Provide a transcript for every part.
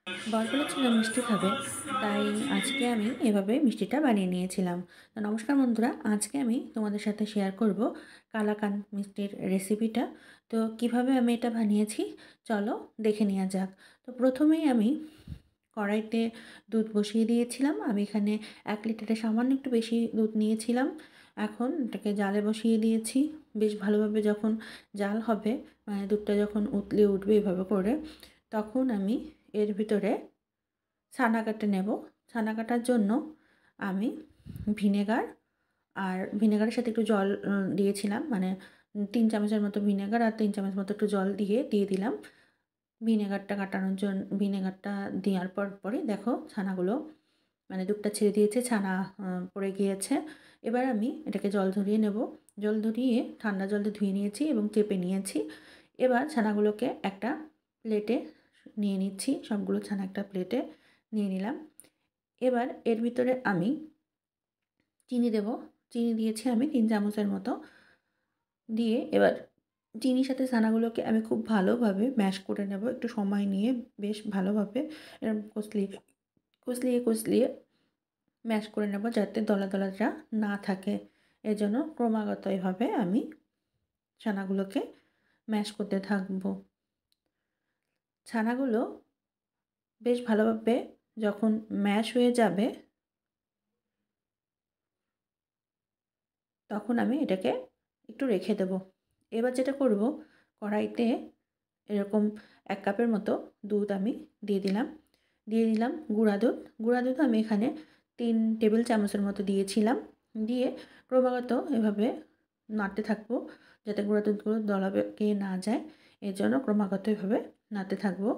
বর বলেছিল মিষ্টি খাবে, তাই আজকে আমি এভাবে মিষ্টিটা বানিয়ে নিয়েছিলাম। তো নমস্কার বন্ধুরা, আজকে আমি তোমাদের সাথে শেয়ার করব কালাকাঁদ মিষ্টির রেসিপিটা। তো কিভাবে আমি এটা বানিয়েছি চলো দেখে নেওয়া যাক। তো প্রথমেই আমি কড়াইতে দুধ বসিয়ে দিয়েছিলাম। আমি এখানে 1 লিটারের সামান্য একটু বেশি দুধ নিয়েছিলাম। এখন এটাকে জালে বসিয়ে দিয়েছি। বেশ ভালোভাবে যখন জাল হবে, মানে দুধটা যখন উতলে উঠবে এভাবে করে, তখন আমি এর ভিতরে ছানা কাটে নেব। ছানা কাটার জন্য আমি ভিনেগার আর ভিনেগারের সাথে একটু জল দিয়েছিলাম, মানে 3 চামচের মতো ভিনেগার আর 3 চামচ মতো একটু জল দিয়ে দিলাম। ভিনেগারটা কাটানোর ভিনেগারটা দেওয়ার পরে দেখো ছানাগুলো, মানে দুধটা ছেড়ে দিয়েছে, ছানা পড়ে গিয়েছে। এবার আমি এটাকে জল ঝরিয়ে নেব। জল ঝরিয়ে ঠান্ডা জল দিয়ে ধুয়ে নিয়েছি এবং চেপে নিয়েছি। এবার ছানাগুলোকে একটা প্লেটে নিয়ে নিচ্ছি। সবগুলো ছানা একটা প্লেটে নিয়ে নিলাম। এবার এর ভিতরে আমি চিনি দেব। চিনি দিয়েছি আমি 3 চামচের মতো। দিয়ে এবার চিনির সাথে ছানাগুলোকে আমি খুব ভালোভাবে ম্যাশ করে নেব। একটু সময় নিয়ে বেশ ভালোভাবে এরকম কষলিয়ে ম্যাশ করে নেব, যাতে দলা না থাকে। এজন্য ক্রমাগত এভাবে আমি ছানাগুলোকে ম্যাশ করতে থাকব। ছানাগুলো বেশ ভালোভাবে যখন ম্যাশ হয়ে যাবে, তখন আমি এটাকে একটু রেখে দেব। এবার যেটা করব, কড়াইতে এরকম 1 কাপের মতো দুধ আমি দিয়ে দিলাম গুঁড়া দুধ। গুঁড়া দুধ আমি এখানে 3 টেবিল চামচের মতো দিয়েছিলাম। দিয়ে ক্রমাগত এভাবে নাড়তে থাকবো, যাতে গুঁড়া দুধগুলো দলা পেকে না যায়। এর জন্য ক্রমাগত এভাবে নাড়তে থাকবো।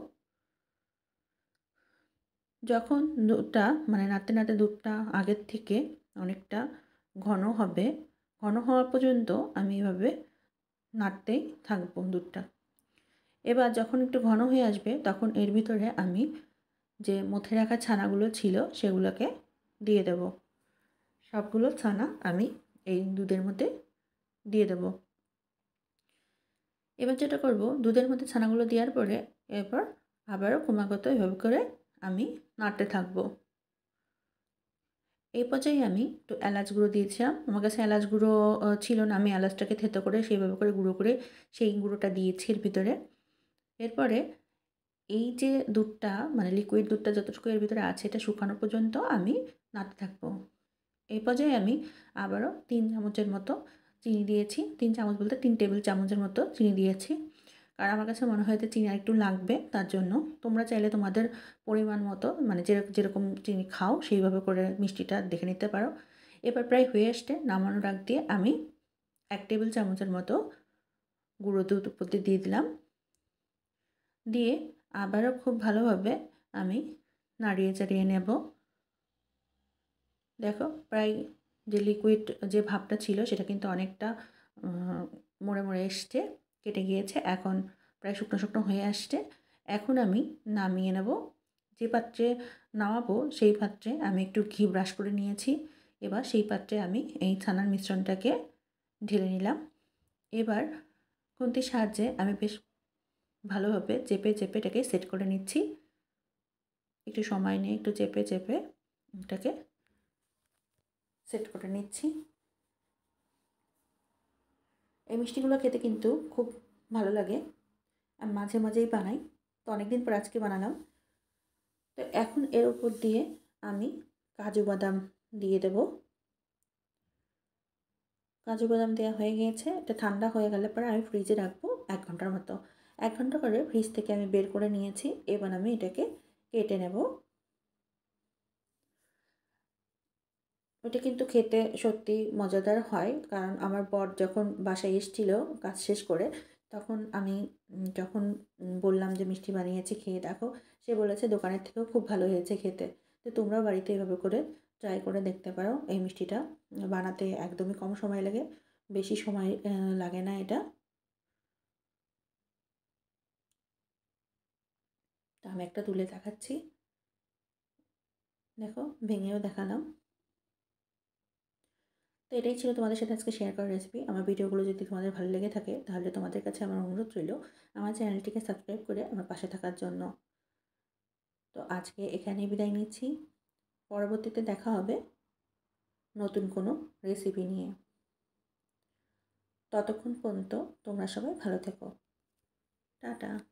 যখন দুধটা, মানে নাড়তে দুধটা আগের থেকে অনেকটা ঘন হবে, ঘন হওয়া পর্যন্ত আমি এভাবে নাড়তেই থাকবো দুধটা। এবার যখন একটু ঘন হয়ে আসবে, তখন এর ভিতরে আমি যে মথে রাখা ছানাগুলো ছিল সেগুলোকে দিয়ে দেব। সবগুলো ছানা আমি এই দুধের মধ্যে দিয়ে দেব। এবার যেটা করব, দুধের মধ্যে ছানাগুলো দেওয়ার পরে এরপর আবারও ক্রমাগত এভাবে করে আমি নাড়তে থাকবো। এই পর্যায়ে আমি একটু এলাচ গুঁড়ো দিয়েছিলাম। আমার কাছে এলাচ গুঁড়ো ছিল না। আমি এলাচটাকে থেঁতো করে সেইভাবে করে গুঁড়ো করে সেই গুঁড়োটা দিয়েছি এর ভিতরে। এরপরে এই যে দুধটা, মানে লিকুইড দুধটা যতটুকু এর ভিতরে আছে, এটা শুকানো পর্যন্ত আমি নাড়তে থাকবো। এই পর্যায়ে আমি আবারও 3 চামচের মতো চিনি দিয়েছি। 3 চামচ বলতে 3 টেবিল চামচের মতো চিনি দিয়েছি। কারণ আমার কাছে মনে হয় যে চিনি আরেকটু লাগবে, তার জন্য। তোমরা চাইলে তোমাদের পরিমাণ মতো, মানে যেরকম চিনি খাও সেইভাবে করে মিষ্টিটা দেখে নিতে পারো। এবার প্রায় হয়ে আসতে নামানোর আগ দিয়ে আমি 1 টেবিল চামচের মতো গুঁড়ো দুধ উপর দিয়ে দিলাম। দিয়ে আবারও খুব ভালোভাবে আমি নাড়িয়ে চাড়িয়ে নেব। দেখো প্রায় যে লিকুইড যে ভাবটা ছিল সেটা কিন্তু অনেকটা মরে এসছে, কেটে গিয়েছে। এখন প্রায় শুকনো হয়ে আসছে। এখন আমি নামিয়ে নেব। যে পাত্রে নামাবো সেই পাত্রে আমি একটু ঘি ব্রাশ করে নিয়েছি। এবার সেই পাত্রে আমি এই ছানার মিশ্রণটাকে ঢেলে নিলাম। এবার খুন্তির সাহায্যে আমি বেশ ভালোভাবে চেপে এটাকে সেট করে নিচ্ছি। একটু সময় নিয়ে একটু চেপে এটাকে সেট করে নিচ্ছি। এই মিষ্টিগুলো খেতে কিন্তু খুব ভালো লাগে। আমি মাঝেই বানাই। তো অনেকদিন পর আজকে বানালাম। তো এখন এর উপর দিয়ে আমি কাজু বাদাম দিয়ে দেব। কাজু বাদাম দেওয়া হয়ে গিয়েছে। এটা ঠান্ডা হয়ে গেলে পরে আমি ফ্রিজে রাখবো 1 ঘন্টার মতো। 1 ঘন্টা করে ফ্রিজ থেকে আমি বের করে নিয়েছি। এবার আমি এটাকে কেটে নেব। এটা কিন্তু খেতে সত্যি মজাদার হয়। কারণ আমার বর যখন বাসায় এসেছিল কাজ শেষ করে, তখন আমি যখন বললাম যে মিষ্টি বানিয়েছি খেয়ে দেখো, সে বলেছে দোকানের থেকেও খুব ভালো হয়েছে খেতে। তো তোমরাও বাড়িতে এভাবে করে ট্রাই করে দেখতে পারো। এই মিষ্টিটা বানাতে একদমই কম সময় লাগে, বেশি সময় লাগে না এটা। তো আমি একটা তুলে দেখাচ্ছি। দেখো ভেঙেও দেখালাম। তো এটাই ছিল তোমাদের সাথে আজকে শেয়ার করা রেসিপি। আমার ভিডিওগুলো যদি তোমাদের ভালো লেগে থাকে, তাহলে তোমাদের কাছে আমার অনুরোধ রইল আমার চ্যানেলটিকে সাবস্ক্রাইব করে আমার পাশে থাকার জন্য। তো আজকে এখানেই বিদায় নিচ্ছি। পরবর্তীতে দেখা হবে নতুন কোনো রেসিপি নিয়ে। ততক্ষণ পর্যন্ত তোমরা সবাই ভালো থেকো। টাটা।